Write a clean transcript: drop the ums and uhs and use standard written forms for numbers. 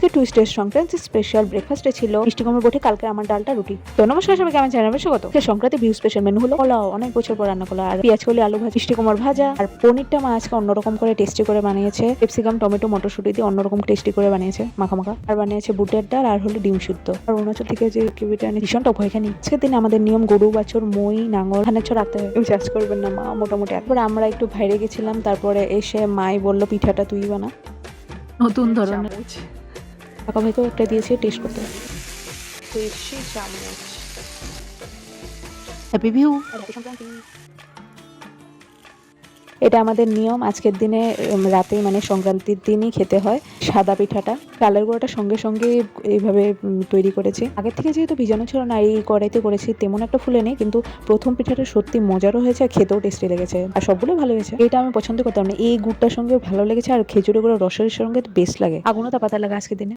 আজকে টুইস্টের সংক্রান্তি স্পেশাল ব্রেকফাস্টে ছিল মিষ্টি কুমড়োর বটে, কালকে আমার ডালটা রুটি। তো নমস্কার সবাইকে, আমার চ্যানেলে স্বাগত। সংক্রান্তি ভিউ স্পেশাল মেনু হলো পোলাও, অনেক বছর পর রান্না করলো, আর পেঁয়াজ কলি আলু ভাজা, মিষ্টি কুমড়োর ভাজা, আর পনিরটা মা আজকে অন্যরকম করে টেস্টি করে বানিয়েছে। ক্যাপসিকাম টমেটো মটরশুঁটি দিয়ে অন্যরকম টেস্টি করে বানিয়েছে, মাখা মাখা। আর বানিয়েছে বুটের ডাল আর হলো ডিম সিদ্ধ। আর অরুণাচল থেকে যে কিবিটা ভীষণ টপ হয় এখানে। আজকের দিনে আমাদের নিয়ম গরু বাছুর মই নাঙল ধানের ছ রাখতে হয়, চাষ করবেন না মা মোটামুটি। তারপরে আমরা একটু বাইরে গেছিলাম, তারপরে এসে মাই বললো পিঠাটা তুই বানা, নতুন ধরনের। কাকা ভাইকেও একটা দিয়েছে টেস্ট করতে। দেশি চামচ। Happy view. এটা আমাদের নিয়ম, আজকের দিনে রাতে মানে সংক্রান্তির দিনই খেতে হয়। সাদা পিঠাটা চালের গুঁড়োটা সঙ্গে সঙ্গে এইভাবে তৈরি করেছি। আগের থেকে যেহেতু ভিজানো ছিল না, এই কড়াইতে করেছি, তেমন একটা ফুলে নেই, কিন্তু প্রথম পিঠাটা সত্যি মজারও হয়েছে আর খেতেও টেস্টি লেগেছে, আর সবগুলো ভালো হয়েছে। এটা আমি পছন্দ করতাম না, এই গুড়টার সঙ্গে ভালো লেগেছে, আর খেজুরের গুঁড়ো রসের সঙ্গে বেস্ট লাগে। আগুনও তা পাতা লাগে আজকের দিনে।